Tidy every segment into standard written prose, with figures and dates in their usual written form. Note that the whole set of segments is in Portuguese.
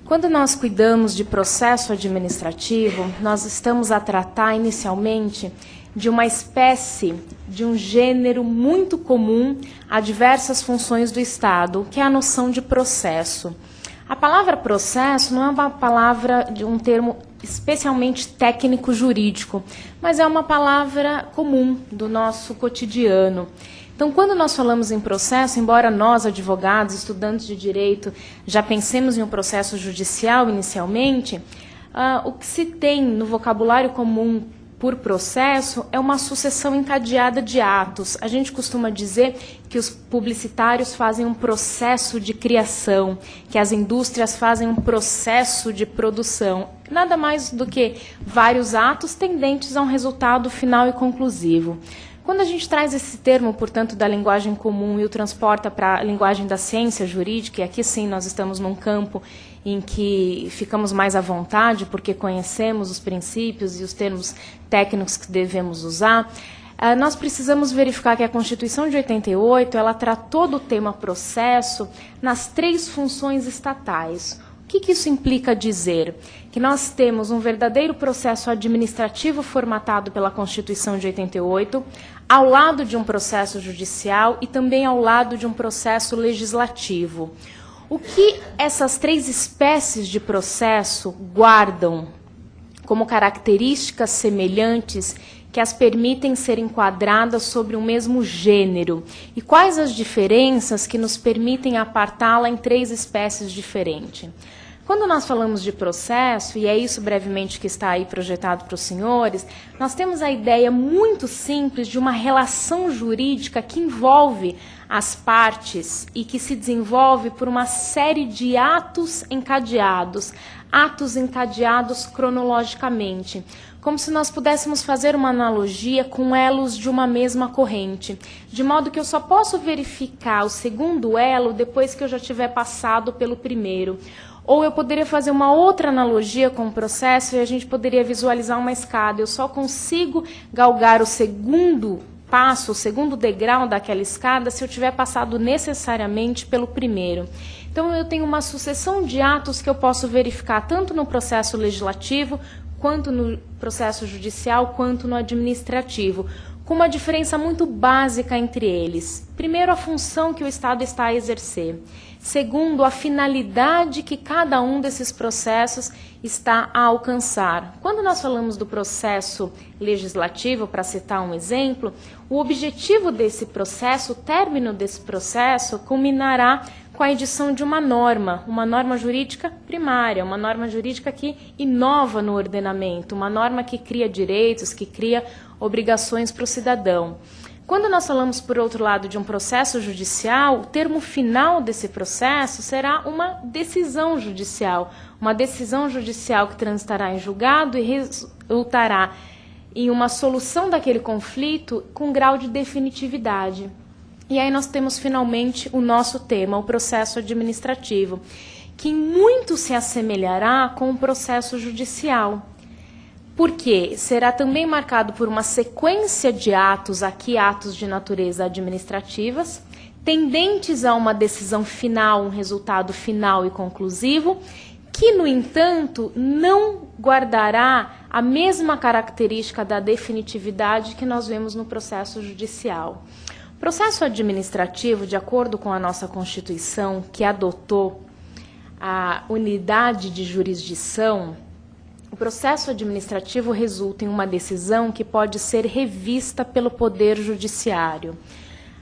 Quando nós cuidamos de processo administrativo, nós estamos a tratar inicialmente de uma espécie, de um gênero muito comum a diversas funções do Estado, que é a noção de processo. A palavra processo não é uma palavra de um termo especialmente técnico-jurídico, mas é uma palavra comum do nosso cotidiano. Então, quando nós falamos em processo, embora nós, advogados, estudantes de direito, já pensemos em um processo judicial inicialmente, o que se tem no vocabulário comum por processo é uma sucessão encadeada de atos. A gente costuma dizer que os publicitários fazem um processo de criação, que as indústrias fazem um processo de produção. Nada mais do que vários atos tendentes a um resultado final e conclusivo. Quando a gente traz esse termo, portanto, da linguagem comum e o transporta para a linguagem da ciência jurídica, e aqui sim nós estamos num campo em que ficamos mais à vontade, porque conhecemos os princípios e os termos técnicos que devemos usar, nós precisamos verificar que a Constituição de 88, ela tratou do tema processo nas 3 funções estatais. O que isso implica dizer? Que nós temos um verdadeiro processo administrativo formatado pela Constituição de 88, ao lado de um processo judicial e também ao lado de um processo legislativo. O que essas 3 espécies de processo guardam como características semelhantes que as permitem ser enquadradas sobre o mesmo gênero? E quais as diferenças que nos permitem apartá-la em 3 espécies diferentes? Quando nós falamos de processo, e é isso brevemente que está aí projetado para os senhores, nós temos a ideia muito simples de uma relação jurídica que envolve as partes e que se desenvolve por uma série de atos encadeados cronologicamente, como se nós pudéssemos fazer uma analogia com elos de uma mesma corrente, de modo que eu só posso verificar o segundo elo depois que eu já tiver passado pelo primeiro. Ou eu poderia fazer uma outra analogia com o processo e a gente poderia visualizar uma escada. Eu só consigo galgar o segundo passo, o segundo degrau daquela escada se eu tiver passado necessariamente pelo primeiro. Então eu tenho uma sucessão de atos que eu posso verificar tanto no processo legislativo, quanto no processo judicial, quanto no administrativo, com uma diferença muito básica entre eles. Primeiro, a função que o Estado está a exercer. Segundo, a finalidade que cada um desses processos está a alcançar. Quando nós falamos do processo legislativo, para citar um exemplo, o objetivo desse processo, o término desse processo, culminará com a edição de uma norma jurídica primária, uma norma jurídica que inova no ordenamento, uma norma que cria direitos, que cria obrigações para o cidadão. Quando nós falamos, por outro lado, de um processo judicial, o termo final desse processo será uma decisão judicial que transitará em julgado e resultará em uma solução daquele conflito com grau de definitividade. E aí nós temos finalmente o nosso tema, o processo administrativo, que em muito se assemelhará com o processo judicial. Porque será também marcado por uma sequência de atos, aqui atos de natureza administrativas, tendentes a uma decisão final, um resultado final e conclusivo, que, no entanto, não guardará a mesma característica da definitividade que nós vemos no processo judicial. O processo administrativo, de acordo com a nossa Constituição, que adotou a unidade de jurisdição, o processo administrativo resulta em uma decisão que pode ser revista pelo Poder Judiciário.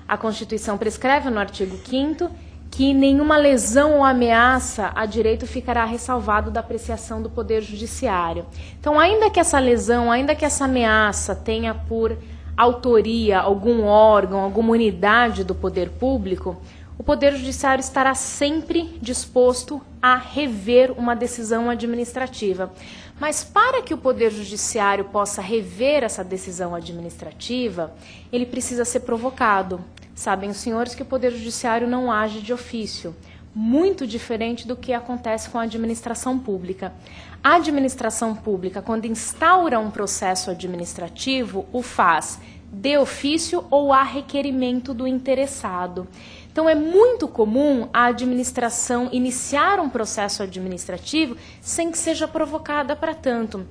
A Constituição prescreve no artigo 5º que nenhuma lesão ou ameaça a direito ficará ressalvado da apreciação do Poder Judiciário. Então, ainda que essa lesão, ainda que essa ameaça tenha por autoria algum órgão, alguma unidade do poder público, o Poder Judiciário estará sempre disposto a rever uma decisão administrativa. Mas para que o Poder Judiciário possa rever essa decisão administrativa, ele precisa ser provocado. Sabem os senhores que o Poder Judiciário não age de ofício, muito diferente do que acontece com a administração pública. A administração pública, quando instaura um processo administrativo, o faz de ofício ou a requerimento do interessado. Então, é muito comum a administração iniciar um processo administrativo sem que seja provocada para tanto.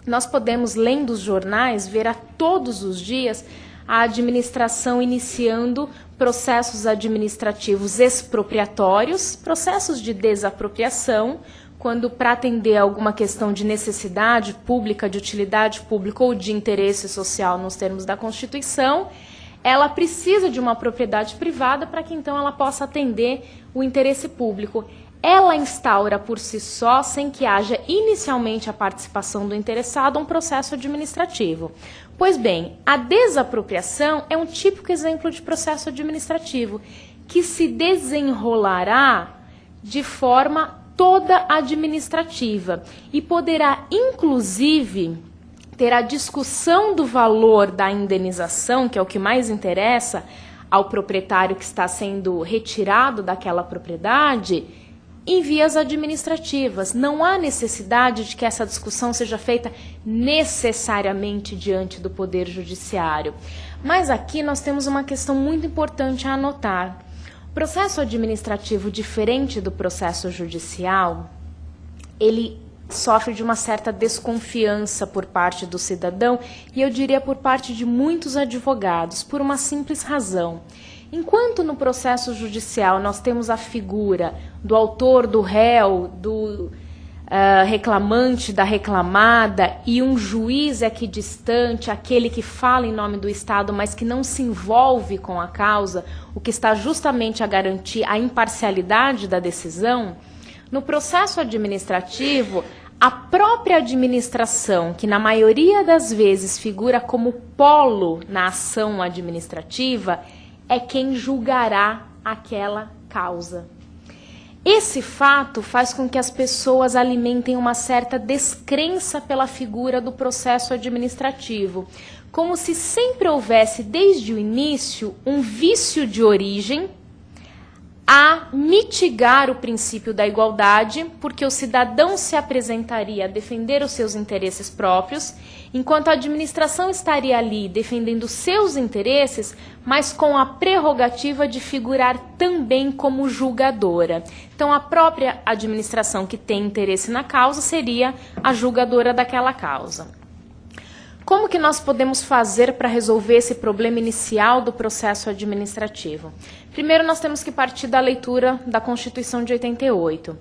Nós podemos, lendo os jornais, ver a todos os dias a administração iniciando processos administrativos expropriatórios, processos de desapropriação, quando para atender alguma questão de necessidade pública, de utilidade pública ou de interesse social nos termos da Constituição, ela precisa de uma propriedade privada para que então ela possa atender o interesse público. Ela instaura por si só, sem que haja inicialmente a participação do interessado, um processo administrativo. Pois bem, a desapropriação é um típico exemplo de processo administrativo que se desenrolará de forma toda administrativa e poderá, inclusive, ter a discussão do valor da indenização, que é o que mais interessa ao proprietário que está sendo retirado daquela propriedade, em vias administrativas. Não há necessidade de que essa discussão seja feita necessariamente diante do Poder Judiciário. Mas aqui nós temos uma questão muito importante a anotar. O processo administrativo, diferente do processo judicial, ele sofre de uma certa desconfiança por parte do cidadão e eu diria por parte de muitos advogados, por uma simples razão. Enquanto no processo judicial nós temos a figura do autor, do réu, do reclamante, da reclamada e um juiz equidistante, aquele que fala em nome do Estado, mas que não se envolve com a causa, o que está justamente a garantir a imparcialidade da decisão, no processo administrativo, a própria administração, que na maioria das vezes figura como polo na ação administrativa, é quem julgará aquela causa. Esse fato faz com que as pessoas alimentem uma certa descrença pela figura do processo administrativo, como se sempre houvesse, desde o início, um vício de origem a mitigar o princípio da igualdade, porque o cidadão se apresentaria a defender os seus interesses próprios, enquanto a administração estaria ali defendendo seus interesses, mas com a prerrogativa de figurar também como julgadora. Então, a própria administração que tem interesse na causa seria a julgadora daquela causa. Como que nós podemos fazer para resolver esse problema inicial do processo administrativo? Primeiro, nós temos que partir da leitura da Constituição de 88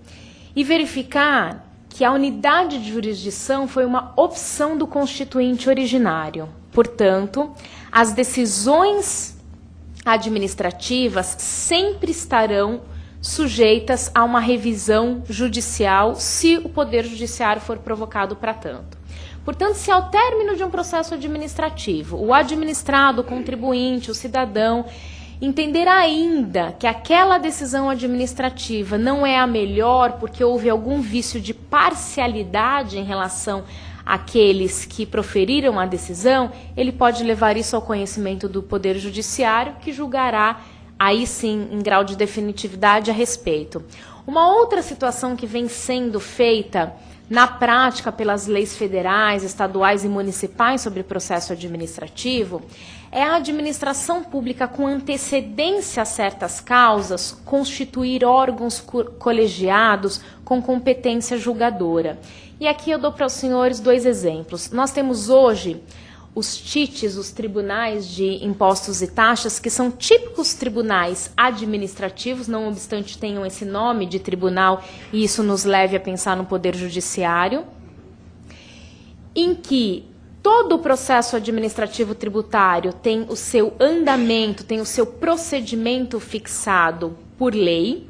e verificar que a unidade de jurisdição foi uma opção do constituinte originário. Portanto, as decisões administrativas sempre estarão sujeitas a uma revisão judicial se o Poder Judiciário for provocado para tanto. Portanto, se ao término de um processo administrativo, o administrado, o contribuinte, o cidadão, entender ainda que aquela decisão administrativa não é a melhor porque houve algum vício de parcialidade em relação àqueles que proferiram a decisão, ele pode levar isso ao conhecimento do Poder Judiciário, que julgará, aí sim, em grau de definitividade a respeito. Uma outra situação que vem sendo feita na prática pelas leis federais, estaduais e municipais sobre processo administrativo, é a administração pública com antecedência a certas causas constituir órgãos colegiados com competência julgadora. E aqui eu dou para os senhores dois exemplos. Nós temos hoje os TITs, os tribunais de impostos e taxas, que são típicos tribunais administrativos, não obstante tenham esse nome de tribunal, e isso nos leve a pensar no Poder Judiciário, em que todo o processo administrativo tributário tem o seu andamento, tem o seu procedimento fixado por lei,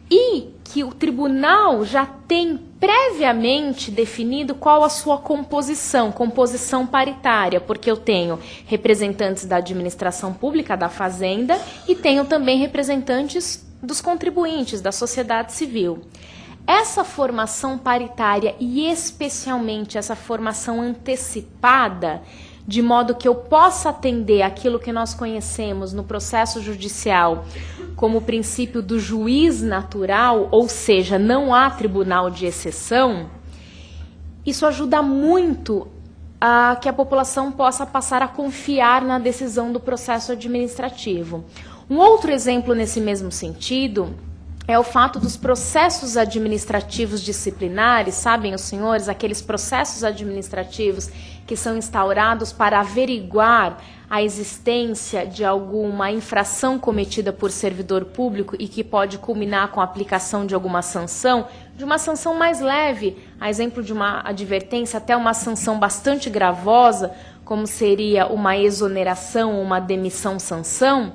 e que o tribunal já tem previamente definido qual a sua composição paritária, porque eu tenho representantes da administração pública, da Fazenda, e tenho também representantes dos contribuintes, da sociedade civil. Essa formação paritária e especialmente essa formação antecipada, de modo que eu possa atender aquilo que nós conhecemos no processo judicial como o princípio do juiz natural, ou seja, não há tribunal de exceção, isso ajuda muito que a população possa passar a confiar na decisão do processo administrativo. Um outro exemplo nesse mesmo sentido é o fato dos processos administrativos disciplinares, sabem os senhores, aqueles processos administrativos que são instaurados para averiguar a existência de alguma infração cometida por servidor público e que pode culminar com a aplicação de alguma sanção, de uma sanção mais leve, a exemplo de uma advertência, até uma sanção bastante gravosa, como seria uma exoneração ou uma demissão-sanção,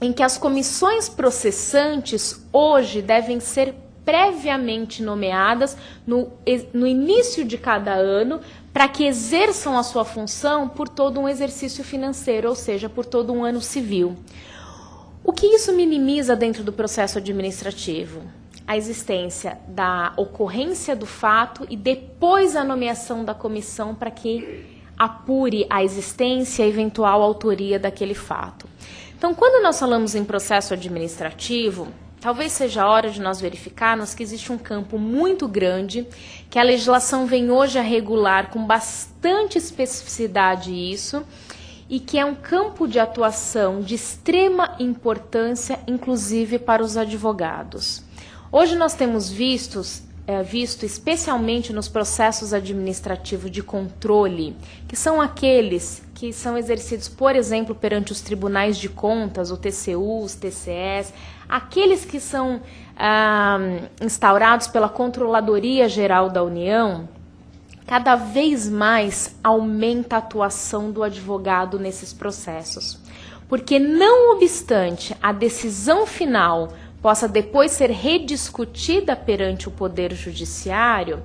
em que as comissões processantes hoje devem ser previamente nomeadas no início de cada ano para que exerçam a sua função por todo um exercício financeiro, ou seja, por todo um ano civil. O que isso minimiza dentro do processo administrativo? A existência da ocorrência do fato e depois a nomeação da comissão para que apure a existência e a eventual autoria daquele fato. Então, quando nós falamos em processo administrativo, talvez seja a hora de nós verificarmos que existe um campo muito grande, que a legislação vem hoje a regular com bastante especificidade isso, e que é um campo de atuação de extrema importância, inclusive para os advogados. Hoje nós temos visto especialmente nos processos administrativos de controle, que são aqueles que são exercidos, por exemplo, perante os tribunais de contas, o TCU, os TCS, aqueles que são instaurados pela Controladoria Geral da União, cada vez mais aumenta a atuação do advogado nesses processos. Porque não obstante a decisão final possa depois ser rediscutida perante o Poder Judiciário,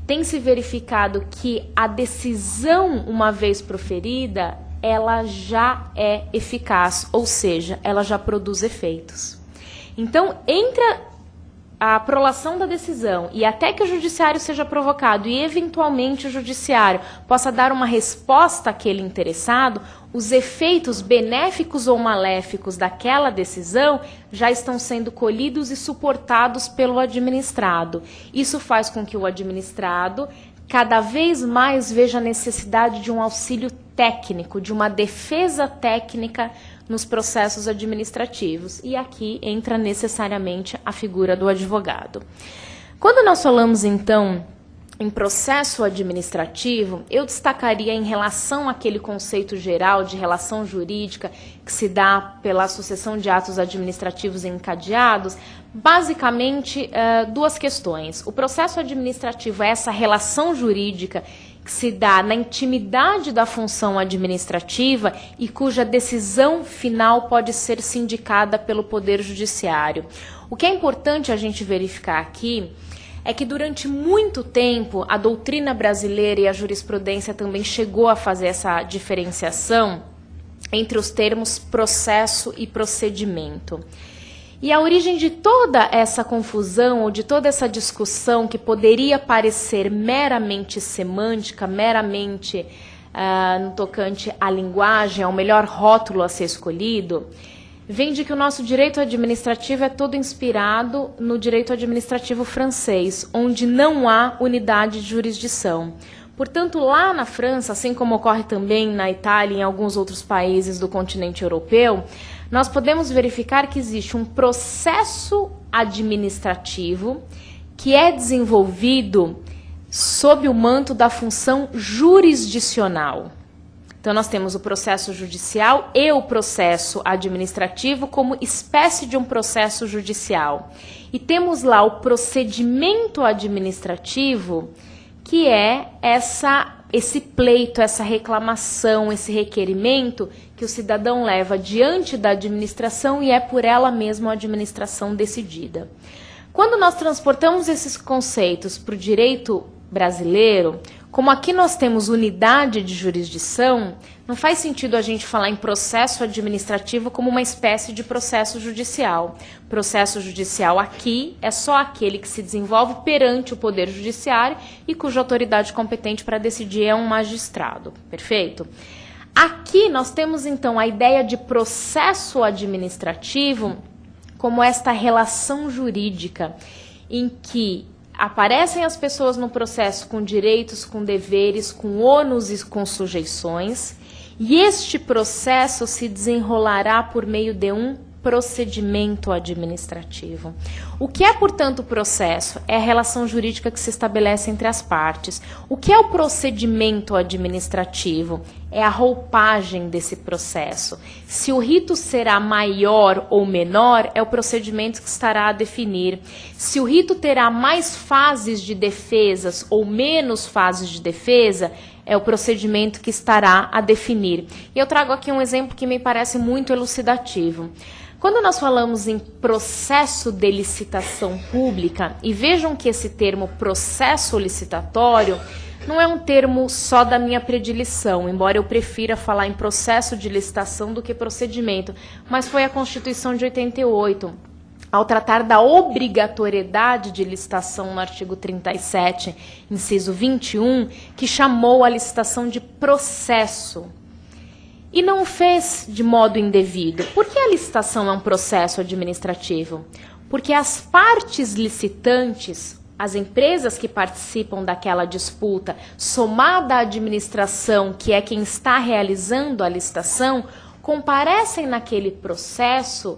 tem se verificado que a decisão, uma vez proferida, ela já é eficaz, ou seja, ela já produz efeitos. Então, entre a prolação da decisão e até que o judiciário seja provocado e, eventualmente, o judiciário possa dar uma resposta àquele interessado, os efeitos benéficos ou maléficos daquela decisão já estão sendo colhidos e suportados pelo administrado. Isso faz com que o administrado cada vez mais veja a necessidade de um auxílio técnico, de uma defesa técnica nos processos administrativos. E aqui entra necessariamente a figura do advogado. Quando nós falamos, então, em processo administrativo, eu destacaria em relação àquele conceito geral de relação jurídica que se dá pela sucessão de atos administrativos encadeados, basicamente duas questões. O processo administrativo é essa relação jurídica que se dá na intimidade da função administrativa e cuja decisão final pode ser sindicada pelo Poder Judiciário. O que é importante a gente verificar aqui é que durante muito tempo a doutrina brasileira e a jurisprudência também chegou a fazer essa diferenciação entre os termos processo e procedimento. E a origem de toda essa confusão ou de toda essa discussão que poderia parecer meramente semântica, meramente no tocante à linguagem, ao melhor rótulo a ser escolhido, vem de que o nosso direito administrativo é todo inspirado no direito administrativo francês, onde não há unidade de jurisdição. Portanto, lá na França, assim como ocorre também na Itália e em alguns outros países do continente europeu, nós podemos verificar que existe um processo administrativo que é desenvolvido sob o manto da função jurisdicional. Então, nós temos o processo judicial e o processo administrativo como espécie de um processo judicial. E temos lá o procedimento administrativo, que é esse pleito, essa reclamação, esse requerimento que o cidadão leva diante da administração e é por ela mesma a administração decidida. Quando nós transportamos esses conceitos para o direito brasileiro, como aqui nós temos unidade de jurisdição, não faz sentido a gente falar em processo administrativo como uma espécie de processo judicial. Processo judicial aqui é só aquele que se desenvolve perante o Poder Judiciário e cuja autoridade competente para decidir é um magistrado. Perfeito? Aqui nós temos, então, a ideia de processo administrativo como esta relação jurídica em que aparecem as pessoas no processo com direitos, com deveres, com ônus e com sujeições, e este processo se desenrolará por meio de um procedimento administrativo. O que é, portanto, o processo? É a relação jurídica que se estabelece entre as partes. O que é o procedimento administrativo? É a roupagem desse processo. Se o rito será maior ou menor, é o procedimento que estará a definir. Se o rito terá mais fases de defesas ou menos fases de defesa, é o procedimento que estará a definir. E eu trago aqui um exemplo que me parece muito elucidativo. Quando nós falamos em processo de licitação pública, e vejam que esse termo processo licitatório não é um termo só da minha predileção, embora eu prefira falar em processo de licitação do que procedimento, mas foi a Constituição de 88, ao tratar da obrigatoriedade de licitação no artigo 37, inciso 21, que chamou a licitação de processo. E não o fez de modo indevido. Por que a licitação é um processo administrativo? Porque as partes licitantes, as empresas que participam daquela disputa, somada à administração, que é quem está realizando a licitação, comparecem naquele processo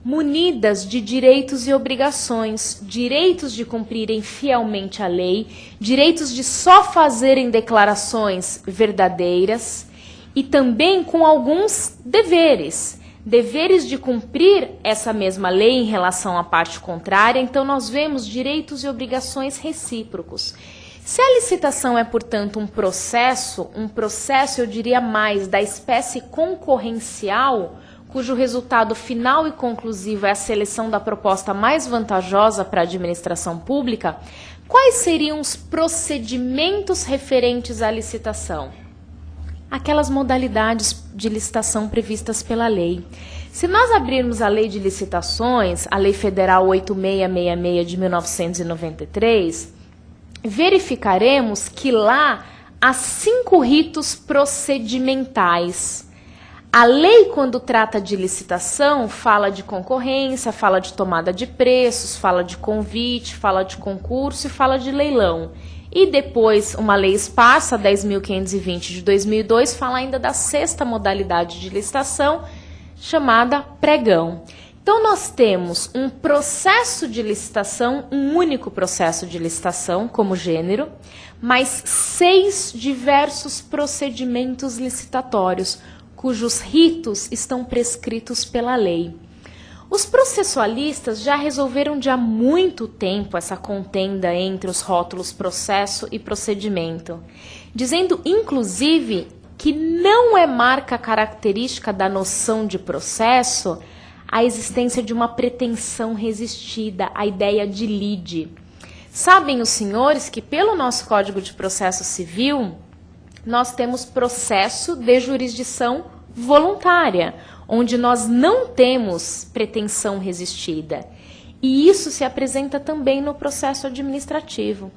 munidas de direitos e obrigações, direitos de cumprirem fielmente a lei, direitos de só fazerem declarações verdadeiras, e também com alguns deveres. Deveres de cumprir essa mesma lei em relação à parte contrária, então nós vemos direitos e obrigações recíprocos. Se a licitação é, portanto, um processo eu diria mais, da espécie concorrencial, cujo resultado final e conclusivo é a seleção da proposta mais vantajosa para a administração pública, quais seriam os procedimentos referentes à licitação? Aquelas modalidades de licitação previstas pela lei. Se nós abrirmos a Lei de Licitações, a Lei Federal 8666 de 1993, verificaremos que lá há 5 ritos procedimentais. A lei, quando trata de licitação, fala de concorrência, fala de tomada de preços, fala de convite, fala de concurso e fala de leilão. E depois, uma lei esparsa, 10.520 de 2002, fala ainda da 6ª modalidade de licitação, chamada pregão. Então, nós temos um processo de licitação, um único processo de licitação como gênero, mais 6 diversos procedimentos licitatórios, cujos ritos estão prescritos pela lei. Os processualistas já resolveram de há muito tempo essa contenda entre os rótulos processo e procedimento, dizendo, inclusive, que não é marca característica da noção de processo a existência de uma pretensão resistida, a ideia de lide. Sabem os senhores que, pelo nosso Código de Processo Civil, nós temos processo de jurisdição voluntária, onde nós não temos pretensão resistida. E isso se apresenta também no processo administrativo.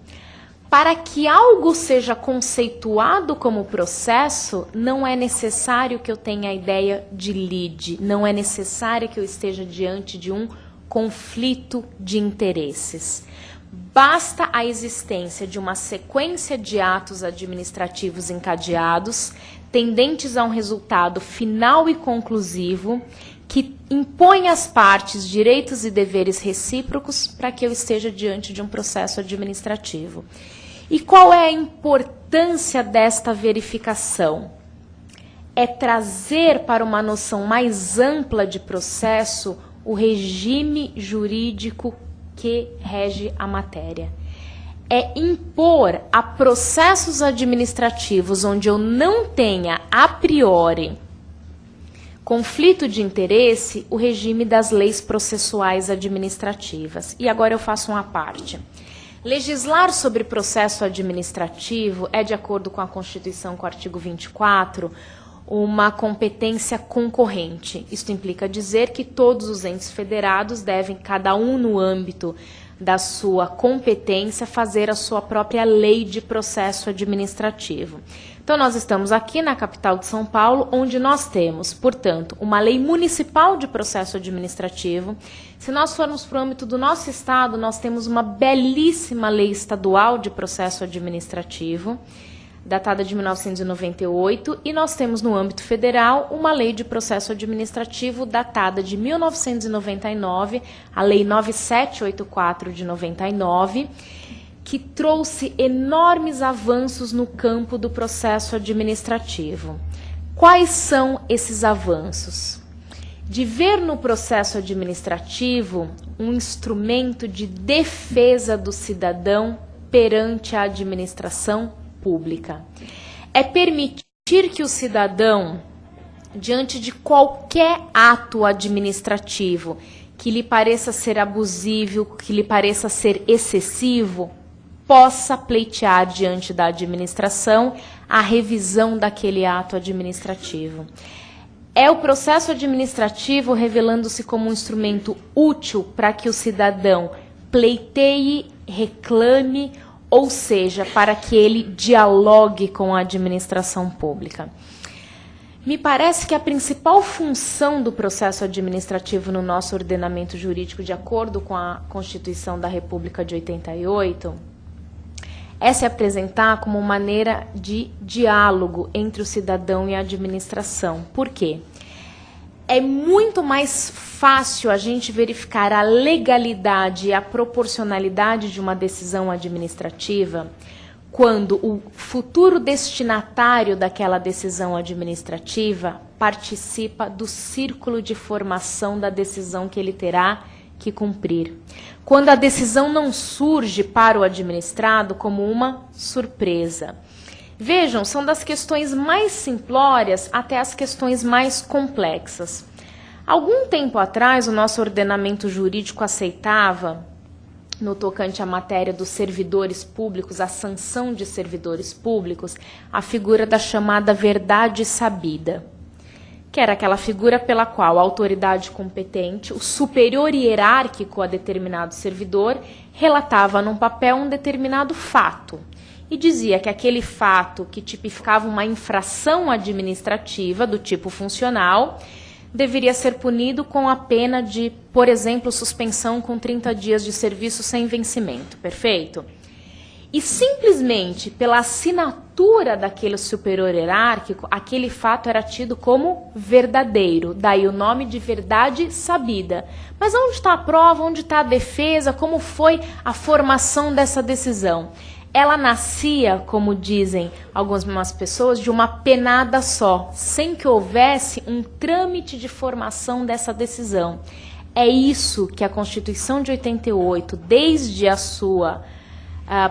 Para que algo seja conceituado como processo, não é necessário que eu tenha a ideia de lide, não é necessário que eu esteja diante de um conflito de interesses. Basta a existência de uma sequência de atos administrativos encadeados, tendentes a um resultado final e conclusivo, que impõe às partes direitos e deveres recíprocos para que eu esteja diante de um processo administrativo. E qual é a importância desta verificação? É trazer para uma noção mais ampla de processo o regime jurídico que rege a matéria. É impor a processos administrativos onde eu não tenha, a priori, conflito de interesse, o regime das leis processuais administrativas. E agora eu faço uma parte. Legislar sobre processo administrativo é, de acordo com a Constituição, com o artigo 24, uma competência concorrente. Isto implica dizer que todos os entes federados devem, cada um no âmbito da sua competência, fazer a sua própria lei de processo administrativo. Então, nós estamos aqui na capital de São Paulo, onde nós temos, portanto, uma lei municipal de processo administrativo. Se nós formos para o âmbito do nosso estado, nós temos uma belíssima lei estadual de processo administrativo, datada de 1998, e nós temos no âmbito federal uma lei de processo administrativo datada de 1999, a Lei 9784 de 99, que trouxe enormes avanços no campo do processo administrativo. Quais são esses avanços? De ver no processo administrativo um instrumento de defesa do cidadão perante a administração pública. É permitir que o cidadão, diante de qualquer ato administrativo que lhe pareça ser abusivo, que lhe pareça ser excessivo, possa pleitear diante da administração a revisão daquele ato administrativo. É o processo administrativo revelando-se como um instrumento útil para que o cidadão pleiteie, reclame, ou seja, para que ele dialogue com a administração pública. Me parece que a principal função do processo administrativo no nosso ordenamento jurídico, de acordo com a Constituição da República de 88, é se apresentar como maneira de diálogo entre o cidadão e a administração. Por quê? É muito mais fácil a gente verificar a legalidade e a proporcionalidade de uma decisão administrativa quando o futuro destinatário daquela decisão administrativa participa do círculo de formação da decisão que ele terá que cumprir. Quando a decisão não surge para o administrado como uma surpresa. Vejam, são das questões mais simplórias até as questões mais complexas. Algum tempo atrás, o nosso ordenamento jurídico aceitava, no tocante à matéria dos servidores públicos, a sanção de servidores públicos, a figura da chamada verdade sabida, que era aquela figura pela qual a autoridade competente, o superior hierárquico a determinado servidor, relatava num papel um determinado fato e dizia que aquele fato que tipificava uma infração administrativa do tipo funcional deveria ser punido com a pena de, por exemplo, suspensão com 30 dias de serviço sem vencimento, perfeito? E simplesmente pela assinatura daquele superior hierárquico, aquele fato era tido como verdadeiro, daí o nome de verdade sabida. Mas onde está a prova, onde está a defesa, como foi a formação dessa decisão? Ela nascia, como dizem algumas pessoas, de uma penada só, sem que houvesse um trâmite de formação dessa decisão. É isso que a Constituição de 88, desde a sua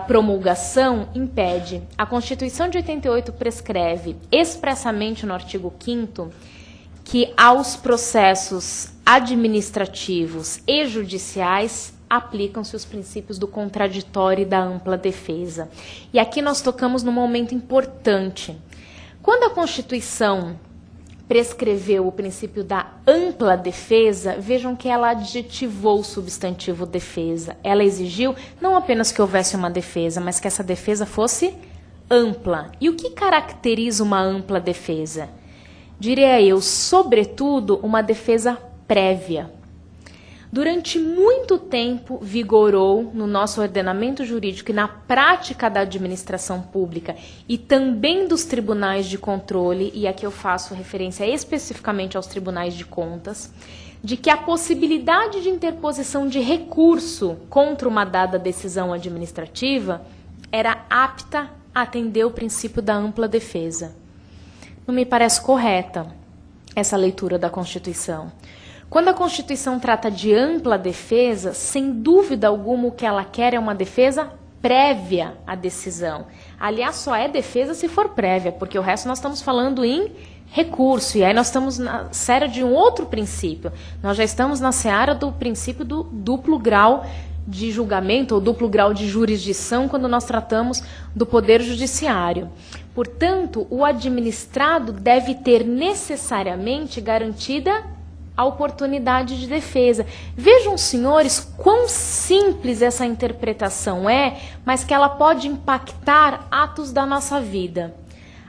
promulgação, impede. A Constituição de 88 prescreve expressamente no artigo 5º que aos processos administrativos e judiciais aplicam-se os princípios do contraditório e da ampla defesa. E aqui nós tocamos num momento importante. Quando a Constituição prescreveu o princípio da ampla defesa, vejam que ela adjetivou o substantivo defesa. Ela exigiu não apenas que houvesse uma defesa, mas que essa defesa fosse ampla. E o que caracteriza uma ampla defesa? Diria eu, sobretudo, uma defesa prévia. Durante muito tempo vigorou no nosso ordenamento jurídico e na prática da administração pública e também dos tribunais de controle, e aqui eu faço referência especificamente aos tribunais de contas, de que a possibilidade de interposição de recurso contra uma dada decisão administrativa era apta a atender o princípio da ampla defesa. Não me parece correta essa leitura da Constituição. Quando a Constituição trata de ampla defesa, sem dúvida alguma o que ela quer é uma defesa prévia à decisão. Aliás, só é defesa se for prévia, porque o resto nós estamos falando em recurso, e aí nós estamos na seara de um outro princípio. Nós já estamos na seara do princípio do duplo grau de julgamento ou duplo grau de jurisdição quando nós tratamos do poder judiciário. Portanto, o administrado deve ter necessariamente garantida a oportunidade de defesa. Vejam, senhores, quão simples essa interpretação é, mas que ela pode impactar atos da nossa vida.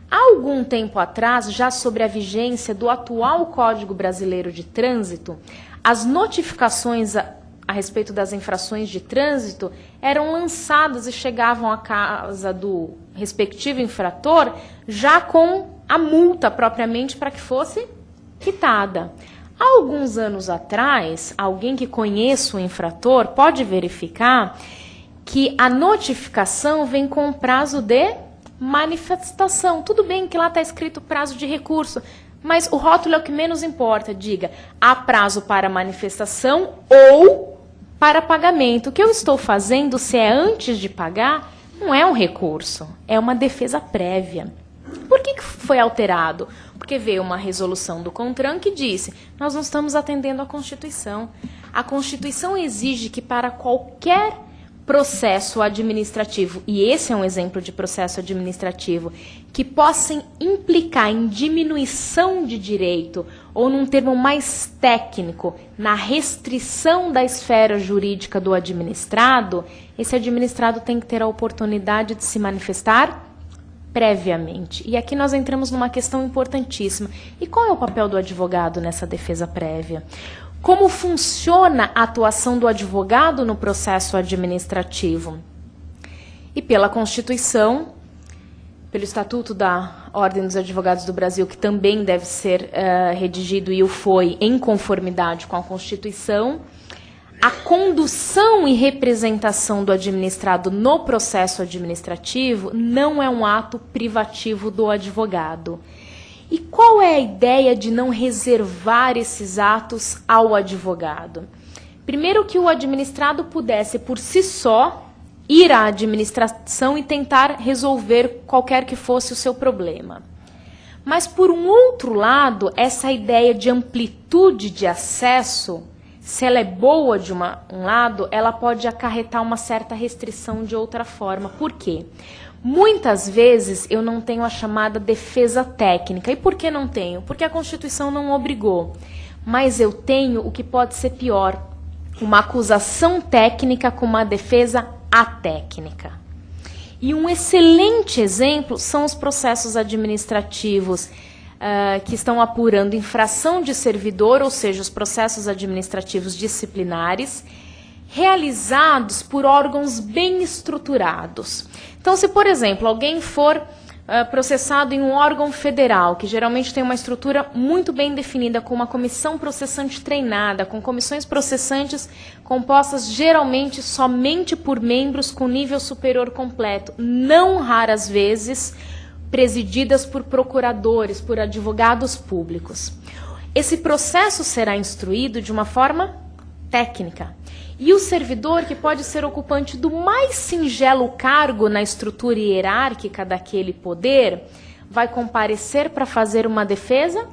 Há algum tempo atrás, já sobre a vigência do atual Código Brasileiro de Trânsito, as notificações a respeito das infrações de trânsito eram lançadas e chegavam à casa do respectivo infrator já com a multa propriamente para que fosse quitada. Há alguns anos atrás, alguém que conheça o infrator pode verificar que a notificação vem com prazo de manifestação. Tudo bem que lá está escrito prazo de recurso, mas o rótulo é o que menos importa. Diga, há prazo para manifestação ou para pagamento. O que eu estou fazendo, se é antes de pagar, não é um recurso, é uma defesa prévia. Por que foi alterado? Porque veio uma resolução do CONTRAN que disse: nós não estamos atendendo à Constituição. A Constituição exige que para qualquer processo administrativo, e esse é um exemplo de processo administrativo, que possam implicar em diminuição de direito, ou num termo mais técnico, na restrição da esfera jurídica do administrado, esse administrado tem que ter a oportunidade de se manifestar previamente. E aqui nós entramos numa questão importantíssima. E qual é o papel do advogado nessa defesa prévia? Como funciona a atuação do advogado no processo administrativo? E pela Constituição, pelo Estatuto da Ordem dos Advogados do Brasil, que também deve ser redigido e o foi em conformidade com a Constituição, a condução e representação do administrado no processo administrativo não é um ato privativo do advogado. E qual é a ideia de não reservar esses atos ao advogado? Primeiro, que o administrado pudesse, por si só, ir à administração e tentar resolver qualquer que fosse o seu problema. Mas, por um outro lado, essa ideia de amplitude de acesso, se ela é boa de um lado, ela pode acarretar uma certa restrição de outra forma. Por quê? Muitas vezes eu não tenho a chamada defesa técnica. E por que não tenho? Porque a Constituição não obrigou. Mas eu tenho o que pode ser pior, uma acusação técnica com uma defesa atécnica. E um excelente exemplo são os processos administrativos que estão apurando infração de servidor, ou seja, os processos administrativos disciplinares, realizados por órgãos bem estruturados. Então, se, por exemplo, alguém for processado em um órgão federal, que geralmente tem uma estrutura muito bem definida, com uma comissão processante treinada, com comissões processantes compostas geralmente somente por membros com nível superior completo, não raras vezes presididas por procuradores, por advogados públicos. Esse processo será instruído de uma forma técnica. E o servidor, que pode ser ocupante do mais singelo cargo na estrutura hierárquica daquele poder, vai comparecer para fazer uma defesa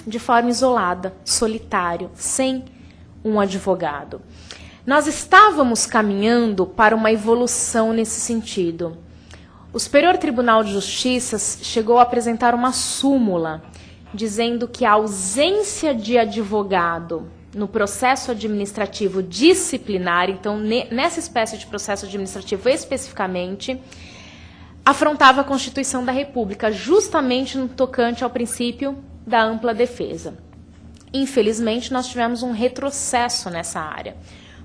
de forma isolada, solitário, sem um advogado. Nós estávamos caminhando para uma evolução nesse sentido. O Superior Tribunal de Justiça chegou a apresentar uma súmula dizendo que a ausência de advogado no processo administrativo disciplinar, então nessa espécie de processo administrativo especificamente, afrontava a Constituição da República, justamente no tocante ao princípio da ampla defesa. Infelizmente, nós tivemos um retrocesso nessa área,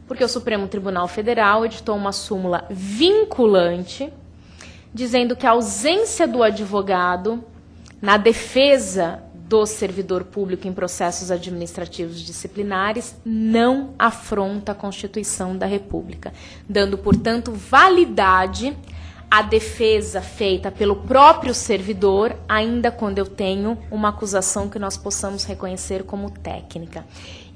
porque o Supremo Tribunal Federal editou uma súmula vinculante, dizendo que a ausência do advogado na defesa do servidor público em processos administrativos disciplinares não afronta a Constituição da República, dando, portanto, validade à defesa feita pelo próprio servidor, ainda quando eu tenho uma acusação que nós possamos reconhecer como técnica.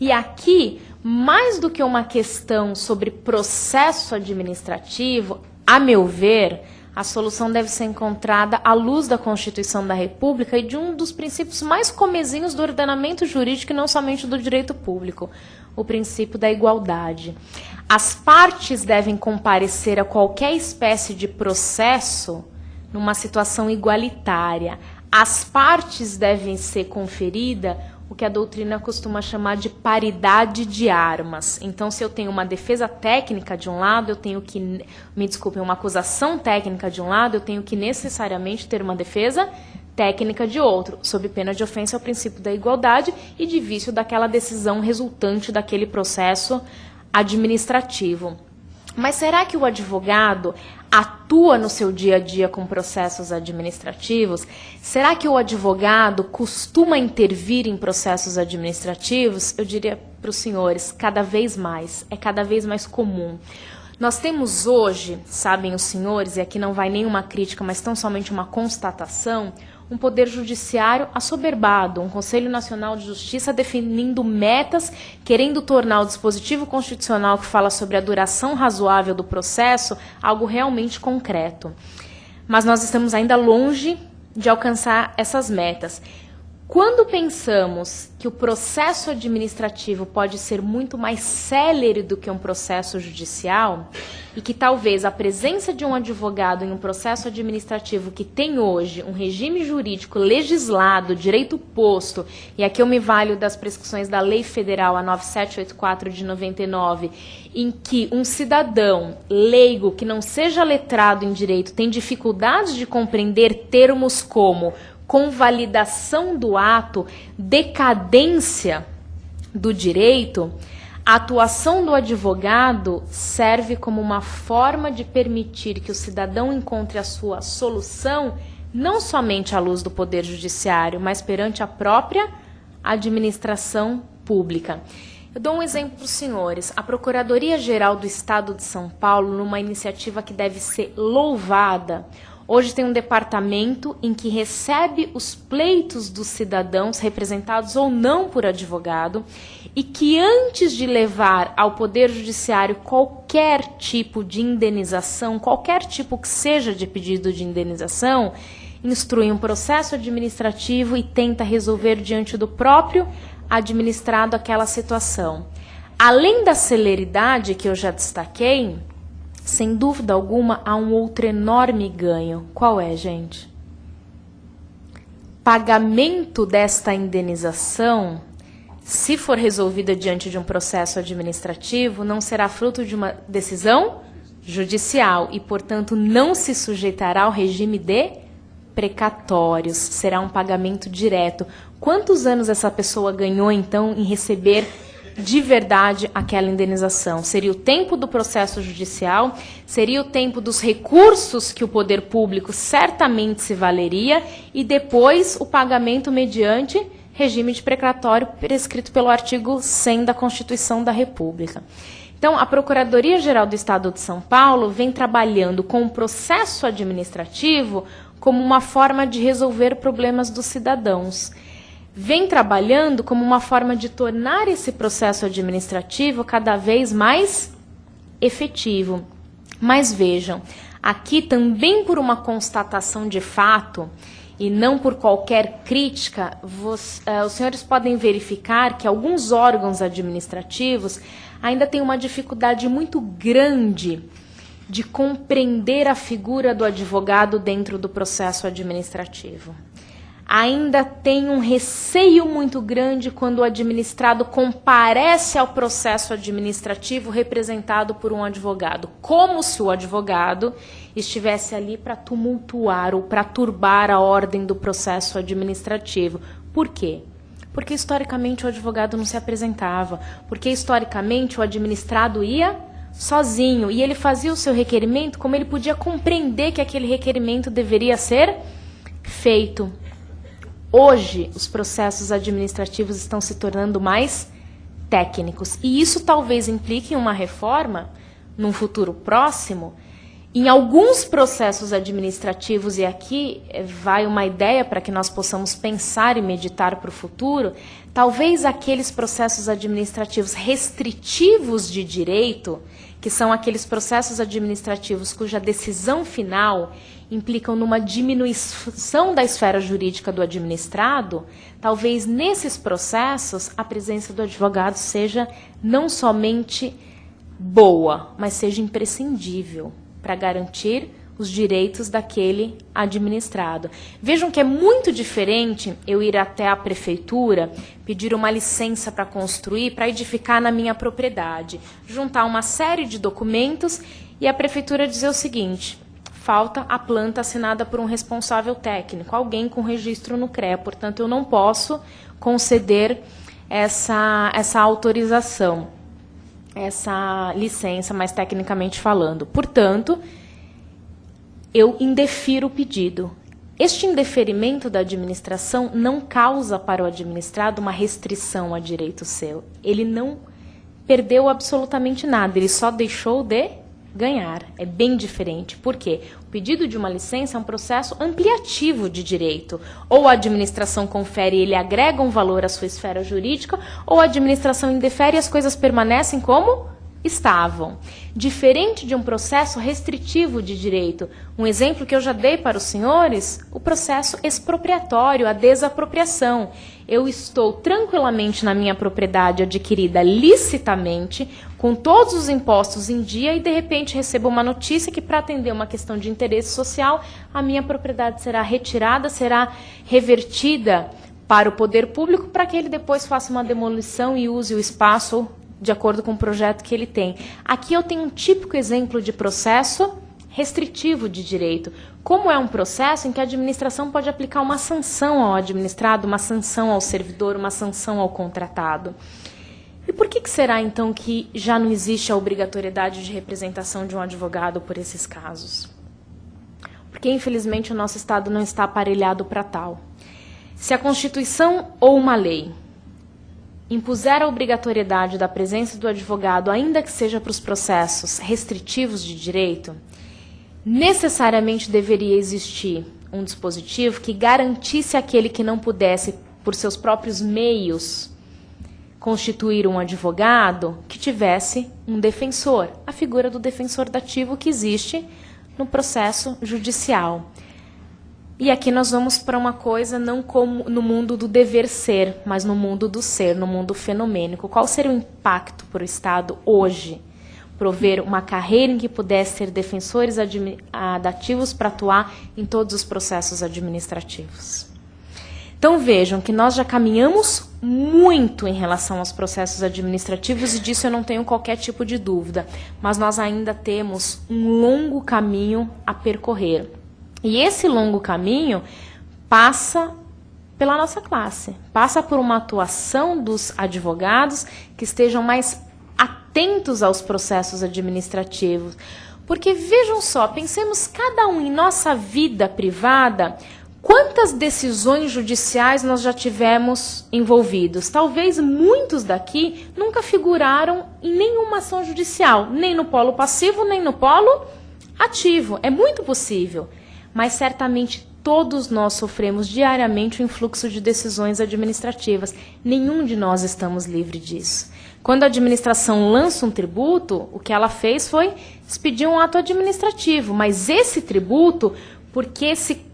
E aqui, mais do que uma questão sobre processo administrativo, a meu ver, a solução deve ser encontrada à luz da Constituição da República e de um dos princípios mais comezinhos do ordenamento jurídico e não somente do direito público, o princípio da igualdade. As partes devem comparecer a qualquer espécie de processo numa situação igualitária. As partes devem ser conferidas o que a doutrina costuma chamar de paridade de armas. Então, se eu tenho uma defesa técnica de um lado, eu tenho que, uma acusação técnica de um lado, eu tenho que necessariamente ter uma defesa técnica de outro, sob pena de ofensa ao princípio da igualdade e de vício daquela decisão resultante daquele processo administrativo. Mas será que o advogado atua no seu dia a dia com processos administrativos? Será que o advogado costuma intervir em processos administrativos? Eu diria para os senhores, cada vez mais, é cada vez mais comum. Nós temos hoje, sabem os senhores, e aqui não vai nenhuma crítica, mas tão somente uma constatação, um poder judiciário assoberbado, um Conselho Nacional de Justiça definindo metas, querendo tornar o dispositivo constitucional que fala sobre a duração razoável do processo algo realmente concreto. Mas nós estamos ainda longe de alcançar essas metas. Quando pensamos que o processo administrativo pode ser muito mais célere do que um processo judicial, e que talvez a presença de um advogado em um processo administrativo que tem hoje um regime jurídico legislado, direito posto, e aqui eu me valho das prescrições da Lei Federal, a 9784 de 99, em que um cidadão leigo que não seja letrado em direito tem dificuldades de compreender termos como convalidação do ato, decadência do direito, a atuação do advogado serve como uma forma de permitir que o cidadão encontre a sua solução, não somente à luz do Poder Judiciário, mas perante a própria administração pública. Eu dou um exemplo para os senhores. A Procuradoria-Geral do Estado de São Paulo, numa iniciativa que deve ser louvada, hoje tem um departamento em que recebe os pleitos dos cidadãos, representados ou não por advogado, e que antes de levar ao Poder Judiciário qualquer tipo de indenização, qualquer tipo que seja de pedido de indenização, instrui um processo administrativo e tenta resolver diante do próprio administrado aquela situação. Além da celeridade que eu já destaquei, sem dúvida alguma, há um outro enorme ganho. Qual é, gente? Pagamento desta indenização, se for resolvida diante de um processo administrativo, não será fruto de uma decisão judicial e, portanto, não se sujeitará ao regime de precatórios. Será um pagamento direto. Quantos anos essa pessoa ganhou, então, em receber de verdade aquela indenização? Seria o tempo do processo judicial, seria o tempo dos recursos que o poder público certamente se valeria e depois o pagamento mediante regime de precatório prescrito pelo artigo 100 da Constituição da República. Então, a Procuradoria-Geral do Estado de São Paulo vem trabalhando com o processo administrativo como uma forma de resolver problemas dos cidadãos. Vem trabalhando como uma forma de tornar esse processo administrativo cada vez mais efetivo. Mas vejam, aqui também por uma constatação de fato e não por qualquer crítica, os senhores podem verificar que alguns órgãos administrativos ainda têm uma dificuldade muito grande de compreender a figura do advogado dentro do processo administrativo. Ainda tem um receio muito grande quando o administrado comparece ao processo administrativo representado por um advogado, como se o advogado estivesse ali para tumultuar ou para turbar a ordem do processo administrativo. Por quê? Porque historicamente o advogado não se apresentava, porque historicamente o administrado ia sozinho e ele fazia o seu requerimento como ele podia compreender que aquele requerimento deveria ser feito. Hoje, os processos administrativos estão se tornando mais técnicos. E isso talvez implique uma reforma, num futuro próximo, em alguns processos administrativos, e aqui vai uma ideia para que nós possamos pensar e meditar para o futuro, talvez aqueles processos administrativos restritivos de direito, que são aqueles processos administrativos cuja decisão final implicam numa diminuição da esfera jurídica do administrado, talvez nesses processos a presença do advogado seja não somente boa, mas seja imprescindível para garantir os direitos daquele administrado. Vejam que é muito diferente eu ir até a prefeitura, pedir uma licença para construir, para edificar na minha propriedade, juntar uma série de documentos e a prefeitura dizer o seguinte: falta a planta assinada por um responsável técnico, alguém com registro no CREA, portanto eu não posso conceder essa autorização, essa licença, mais tecnicamente falando. Portanto, eu indefiro o pedido. Este indeferimento da administração não causa para o administrado uma restrição a direito seu. Ele não perdeu absolutamente nada, ele só deixou de ganhar. É bem diferente. Por quê? O pedido de uma licença é um processo ampliativo de direito. Ou a administração confere e ele agrega um valor à sua esfera jurídica, ou a administração indefere e as coisas permanecem como estavam. Diferente de um processo restritivo de direito. Um exemplo que eu já dei para os senhores, o processo expropriatório, a desapropriação. Eu estou tranquilamente na minha propriedade adquirida licitamente, com todos os impostos em dia, e de repente recebo uma notícia que, para atender uma questão de interesse social, a minha propriedade será retirada, será revertida para o poder público, para que ele depois faça uma demolição e use o espaço de acordo com o projeto que ele tem. Aqui eu tenho um típico exemplo de processo restritivo de direito. Como é um processo em que a administração pode aplicar uma sanção ao administrado, uma sanção ao servidor, uma sanção ao contratado. E por que será, então, que já não existe a obrigatoriedade de representação de um advogado por esses casos? Porque, infelizmente, o nosso Estado não está aparelhado para tal. Se a Constituição ou uma lei impuser a obrigatoriedade da presença do advogado, ainda que seja para os processos restritivos de direito, necessariamente deveria existir um dispositivo que garantisse àquele que não pudesse, por seus próprios meios, constituir um advogado, que tivesse um defensor, a figura do defensor dativo que existe no processo judicial. E aqui nós vamos para uma coisa não como no mundo do dever ser, mas no mundo do ser, no mundo fenomênico. Qual seria o impacto para o Estado hoje? Prover uma carreira em que pudesse ter defensores dativos para atuar em todos os processos administrativos. Então vejam que nós já caminhamos muito em relação aos processos administrativos e disso eu não tenho qualquer tipo de dúvida, mas nós ainda temos um longo caminho a percorrer. E esse longo caminho passa pela nossa classe, passa por uma atuação dos advogados que estejam mais atentos aos processos administrativos. Porque vejam só, pensemos cada um em nossa vida privada, quantas decisões judiciais nós já tivemos envolvidos? Talvez muitos daqui nunca figuraram em nenhuma ação judicial, nem no polo passivo, nem no polo ativo. É muito possível, mas certamente todos nós sofremos diariamente o influxo de decisões administrativas. Nenhum de nós estamos livres disso. Quando a administração lança um tributo, o que ela fez foi expedir um ato administrativo, mas esse tributo, porque se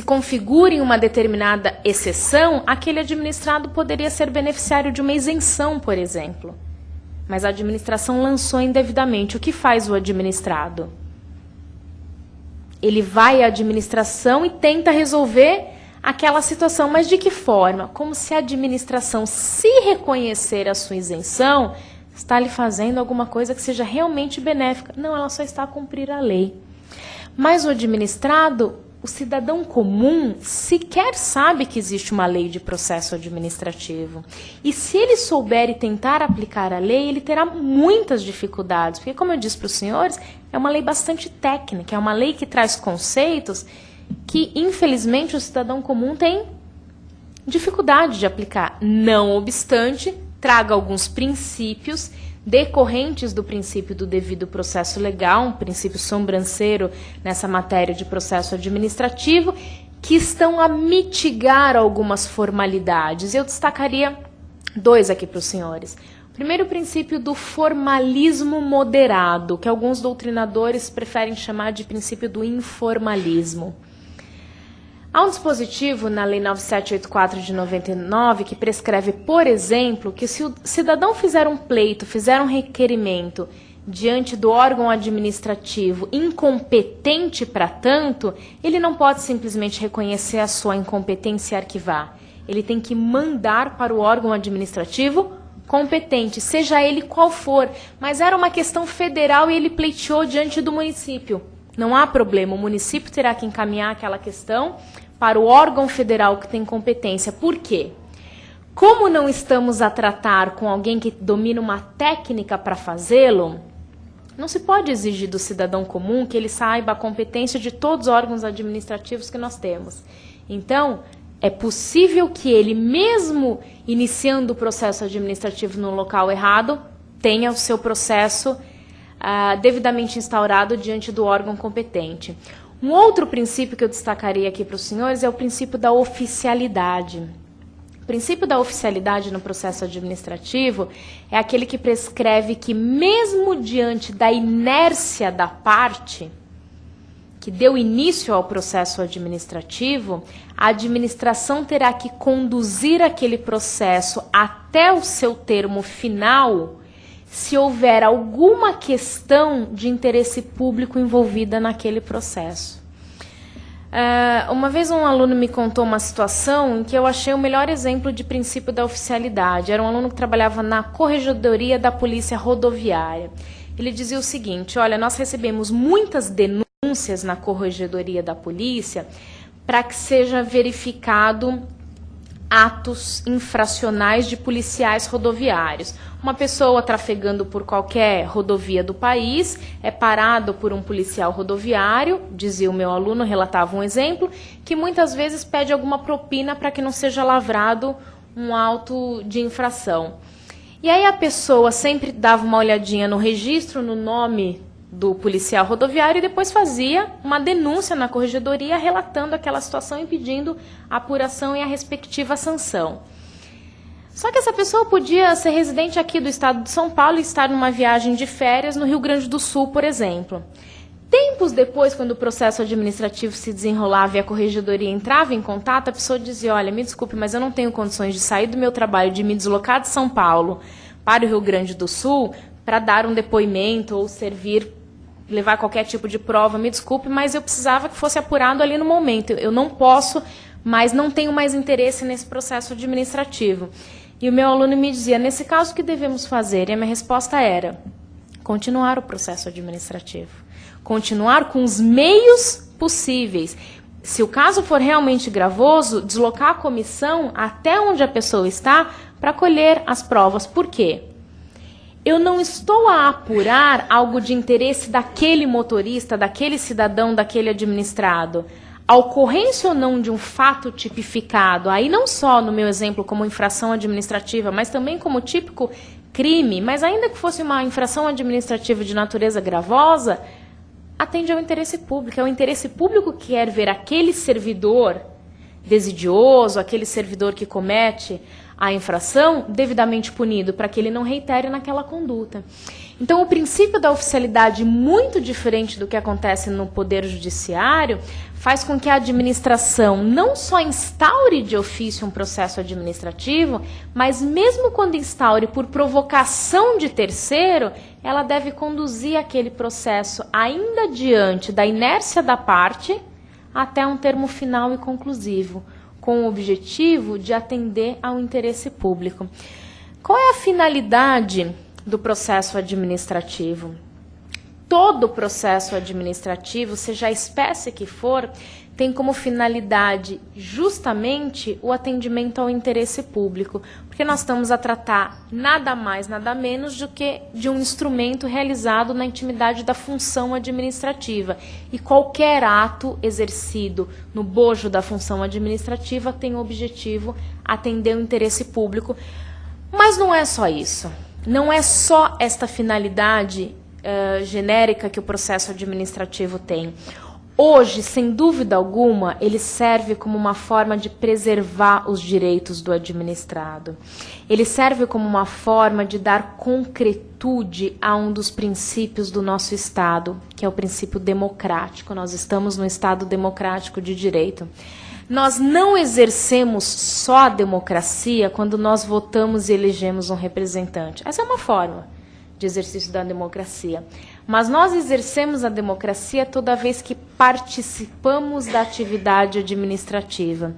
configura em uma determinada exceção, aquele administrado poderia ser beneficiário de uma isenção, por exemplo. Mas a administração lançou indevidamente. O que faz o administrado? Ele vai à administração e tenta resolver aquela situação. Mas de que forma? Como se a administração, se reconhecer a sua isenção, está lhe fazendo alguma coisa que seja realmente benéfica. Não, ela só está a cumprir a lei. Mas o administrado, o cidadão comum, sequer sabe que existe uma lei de processo administrativo. E se ele souber e tentar aplicar a lei, ele terá muitas dificuldades. Porque, como eu disse para os senhores, é uma lei bastante técnica, é uma lei que traz conceitos que, infelizmente, o cidadão comum tem dificuldade de aplicar. Não obstante, traga alguns princípios decorrentes do princípio do devido processo legal, um princípio sobranceiro nessa matéria de processo administrativo, que estão a mitigar algumas formalidades. Eu destacaria dois aqui para os senhores. O primeiro, o princípio do formalismo moderado, que alguns doutrinadores preferem chamar de princípio do informalismo. Há um dispositivo na Lei 9784 de 99 que prescreve, por exemplo, que se o cidadão fizer um pleito, fizer um requerimento diante do órgão administrativo incompetente para tanto, ele não pode simplesmente reconhecer a sua incompetência e arquivar. Ele tem que mandar para o órgão administrativo competente, seja ele qual for. Mas era uma questão federal e ele pleiteou diante do município. Não há problema, o município terá que encaminhar aquela questão para o órgão federal que tem competência. Por quê? Como não estamos a tratar com alguém que domina uma técnica para fazê-lo, não se pode exigir do cidadão comum que ele saiba a competência de todos os órgãos administrativos que nós temos. Então, é possível que ele, mesmo iniciando o processo administrativo no local errado, tenha o seu processo devidamente instaurado diante do órgão competente. Um outro princípio que eu destacaria aqui para os senhores é o princípio da oficialidade. O princípio da oficialidade no processo administrativo é aquele que prescreve que, mesmo diante da inércia da parte que deu início ao processo administrativo, a administração terá que conduzir aquele processo até o seu termo final, se houver alguma questão de interesse público envolvida naquele processo. Uma vez um aluno me contou uma situação em que eu achei o melhor exemplo de princípio da oficialidade. Era um aluno que trabalhava na Corregedoria da Polícia Rodoviária. Ele dizia o seguinte: olha, nós recebemos muitas denúncias na Corregedoria da Polícia para que seja verificado atos infracionais de policiais rodoviários. Uma pessoa trafegando por qualquer rodovia do país é parado por um policial rodoviário, dizia o meu aluno, relatava um exemplo, que muitas vezes pede alguma propina para que não seja lavrado um auto de infração. E aí a pessoa sempre dava uma olhadinha no registro, no nome do policial rodoviário, e depois fazia uma denúncia na corregedoria relatando aquela situação e pedindo a apuração e a respectiva sanção. Só que essa pessoa podia ser residente aqui do estado de São Paulo e estar numa viagem de férias no Rio Grande do Sul, por exemplo. Tempos depois, quando o processo administrativo se desenrolava e a corregedoria entrava em contato, a pessoa dizia: olha, me desculpe, mas eu não tenho condições de sair do meu trabalho, de me deslocar de São Paulo para o Rio Grande do Sul para dar um depoimento ou levar qualquer tipo de prova, me desculpe, mas eu precisava que fosse apurado ali no momento. Eu não posso, mas não tenho mais interesse nesse processo administrativo. E o meu aluno me dizia: nesse caso, o que devemos fazer? E a minha resposta era: continuar o processo administrativo. Continuar com os meios possíveis. Se o caso for realmente gravoso, deslocar a comissão até onde a pessoa está para colher as provas. Por quê? Eu não estou a apurar algo de interesse daquele motorista, daquele cidadão, daquele administrado. A ocorrência ou não de um fato tipificado, aí não só no meu exemplo como infração administrativa, mas também como típico crime, mas ainda que fosse uma infração administrativa de natureza gravosa, atende ao interesse público. É o interesse público que quer ver aquele servidor desidioso, aquele servidor que comete a infração devidamente punido, para que ele não reitere naquela conduta. Então, o princípio da oficialidade, muito diferente do que acontece no Poder Judiciário, faz com que a administração não só instaure de ofício um processo administrativo, mas mesmo quando instaure por provocação de terceiro, ela deve conduzir aquele processo ainda diante da inércia da parte até um termo final e conclusivo, com o objetivo de atender ao interesse público. Qual é a finalidade do processo administrativo? Todo processo administrativo, seja a espécie que for, tem como finalidade justamente o atendimento ao interesse público, porque nós estamos a tratar nada mais, nada menos do que de um instrumento realizado na intimidade da função administrativa. E qualquer ato exercido no bojo da função administrativa tem o objetivo atender o interesse público. Mas não é só isso. Não é só esta finalidade genérica que o processo administrativo tem. Hoje, sem dúvida alguma, ele serve como uma forma de preservar os direitos do administrado. Ele serve como uma forma de dar concretude a um dos princípios do nosso Estado, que é o princípio democrático. Nós estamos no Estado democrático de direito. Nós não exercemos só a democracia quando nós votamos e elegemos um representante. Essa é uma forma de exercício da democracia. Mas nós exercemos a democracia toda vez que participamos da atividade administrativa.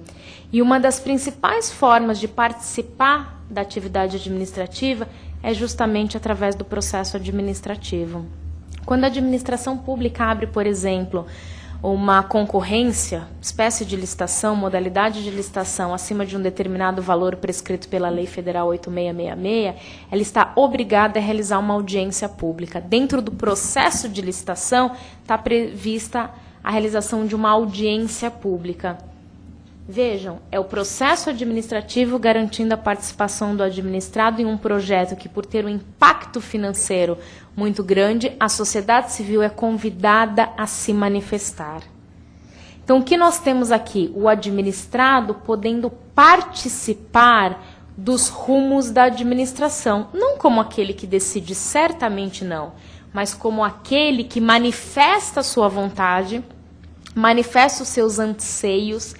E uma das principais formas de participar da atividade administrativa é justamente através do processo administrativo. Quando a administração pública abre, por exemplo, uma concorrência, espécie de licitação, modalidade de licitação acima de um determinado valor prescrito pela Lei Federal 8666, ela está obrigada a realizar uma audiência pública. Dentro do processo de licitação está prevista a realização de uma audiência pública. Vejam, é o processo administrativo garantindo a participação do administrado em um projeto que, por ter um impacto financeiro muito grande, a sociedade civil é convidada a se manifestar. Então, o que nós temos aqui? O administrado podendo participar dos rumos da administração, não como aquele que decide, certamente não, mas como aquele que manifesta a sua vontade, manifesta os seus anseios,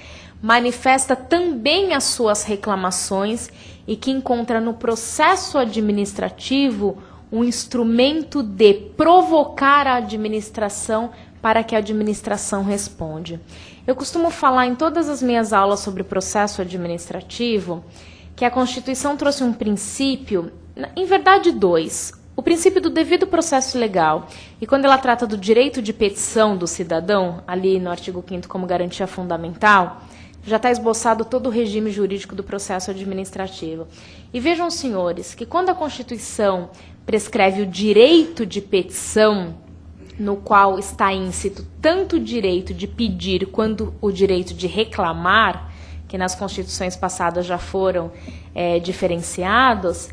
manifesta também as suas reclamações e que encontra no processo administrativo um instrumento de provocar a administração para que a administração responda. Eu costumo falar em todas as minhas aulas sobre processo administrativo que a Constituição trouxe um princípio, em verdade dois, o princípio do devido processo legal, e quando ela trata do direito de petição do cidadão, ali no artigo 5º como garantia fundamental, já está esboçado todo o regime jurídico do processo administrativo. E vejam, senhores, que quando a Constituição prescreve o direito de petição, no qual está íncito tanto o direito de pedir quanto o direito de reclamar, que nas constituições passadas já foram diferenciados,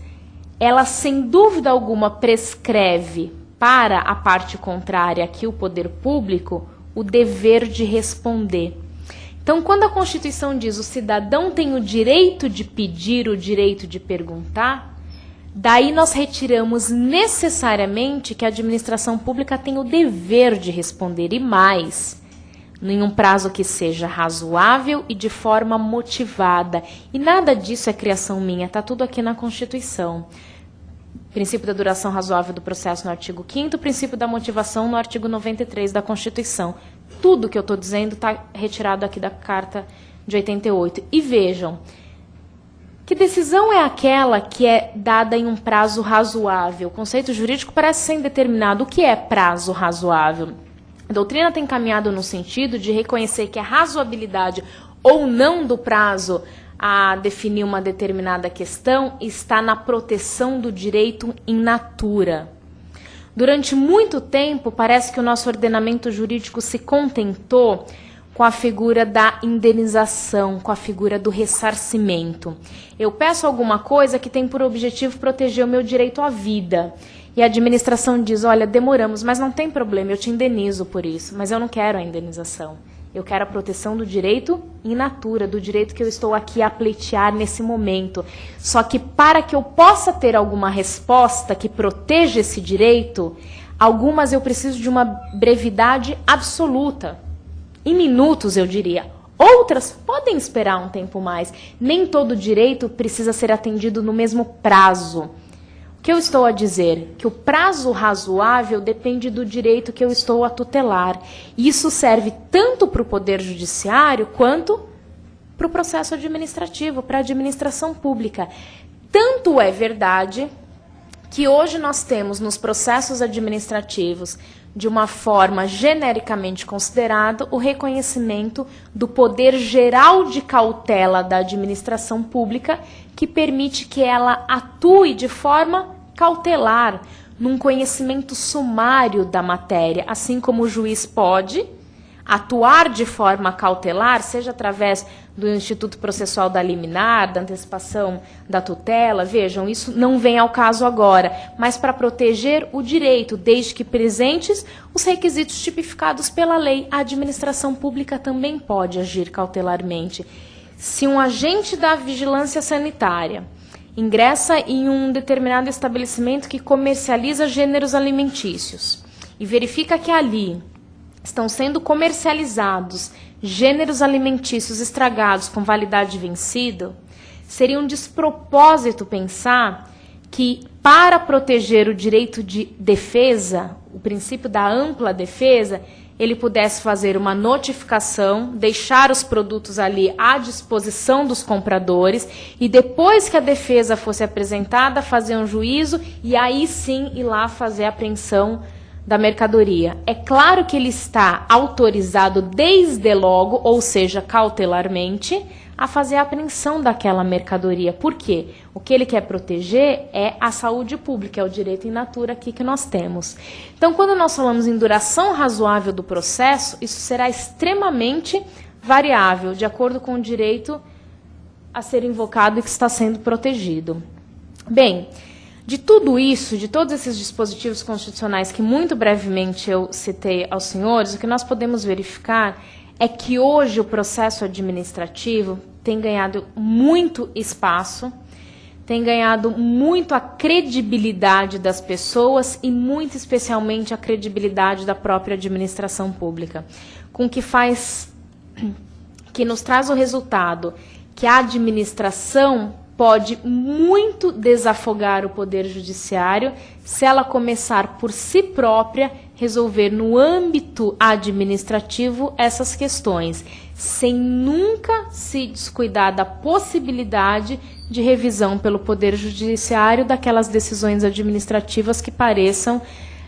ela, sem dúvida alguma, prescreve para a parte contrária, aqui o poder público, o dever de responder. Então, quando a Constituição diz o cidadão tem o direito de pedir, o direito de perguntar, daí nós retiramos necessariamente que a administração pública tem o dever de responder, e mais, em um prazo que seja razoável e de forma motivada. E nada disso é criação minha, está tudo aqui na Constituição. Princípio da duração razoável do processo no artigo 5º, princípio da motivação no artigo 93 da Constituição. Tudo que eu estou dizendo está retirado aqui da Carta de 88. E vejam, que decisão é aquela que é dada em um prazo razoável? O conceito jurídico parece ser indeterminado. O que é prazo razoável? A doutrina tem caminhado no sentido de reconhecer que a razoabilidade ou não do prazo a definir uma determinada questão está na proteção do direito in natura. Durante muito tempo, parece que o nosso ordenamento jurídico se contentou com a figura da indenização, com a figura do ressarcimento. Eu peço alguma coisa que tem por objetivo proteger o meu direito à vida. E a administração diz, olha, demoramos, mas não tem problema, eu te indenizo por isso. Mas eu não quero a indenização. Eu quero a proteção do direito in natura, do direito que eu estou aqui a pleitear nesse momento. Só que para que eu possa ter alguma resposta que proteja esse direito, algumas eu preciso de uma brevidade absoluta. Em minutos, eu diria. Outras podem esperar um tempo mais. Nem todo direito precisa ser atendido no mesmo prazo. O que eu estou a dizer? Que o prazo razoável depende do direito que eu estou a tutelar. E isso serve tanto para o Poder Judiciário quanto para o processo administrativo, para a administração pública. Tanto é verdade que hoje nós temos nos processos administrativos, de uma forma genericamente considerada, o reconhecimento do poder geral de cautela da administração pública, que permite que ela atue de forma cautelar, num conhecimento sumário da matéria, assim como o juiz pode atuar de forma cautelar, seja através do Instituto Processual da Liminar, da antecipação da tutela. Vejam, isso não vem ao caso agora, mas para proteger o direito, desde que presentes os requisitos tipificados pela lei, a administração pública também pode agir cautelarmente. Se um agente da vigilância sanitária ingressa em um determinado estabelecimento que comercializa gêneros alimentícios e verifica que ali estão sendo comercializados gêneros alimentícios estragados com validade vencida, seria um despropósito pensar que, para proteger o direito de defesa, o princípio da ampla defesa, ele pudesse fazer uma notificação, deixar os produtos ali à disposição dos compradores e depois que a defesa fosse apresentada, fazer um juízo e aí sim ir lá fazer a apreensão da mercadoria. É claro que ele está autorizado desde logo, ou seja, cautelarmente, a fazer a apreensão daquela mercadoria. Por quê? O que ele quer proteger é a saúde pública, é o direito in natura aqui que nós temos. Então, quando nós falamos em duração razoável do processo, isso será extremamente variável, de acordo com o direito a ser invocado e que está sendo protegido. Bem, de tudo isso, de todos esses dispositivos constitucionais que muito brevemente eu citei aos senhores, o que nós podemos verificar é que hoje o processo administrativo tem ganhado muito espaço, tem ganhado muito a credibilidade das pessoas e muito especialmente a credibilidade da própria administração pública, com que nos traz o resultado que a administração pode muito desafogar o Poder Judiciário se ela começar por si própria resolver no âmbito administrativo essas questões, sem nunca se descuidar da possibilidade de revisão pelo Poder Judiciário daquelas decisões administrativas que pareçam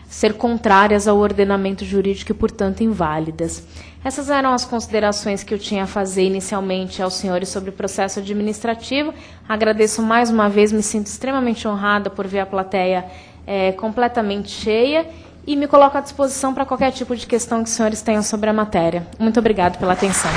ser contrárias ao ordenamento jurídico e, portanto, inválidas. Essas eram as considerações que eu tinha a fazer inicialmente aos senhores sobre o processo administrativo. Agradeço mais uma vez, me sinto extremamente honrada por ver a plateia completamente cheia e me coloco à disposição para qualquer tipo de questão que os senhores tenham sobre a matéria. Muito obrigada pela atenção.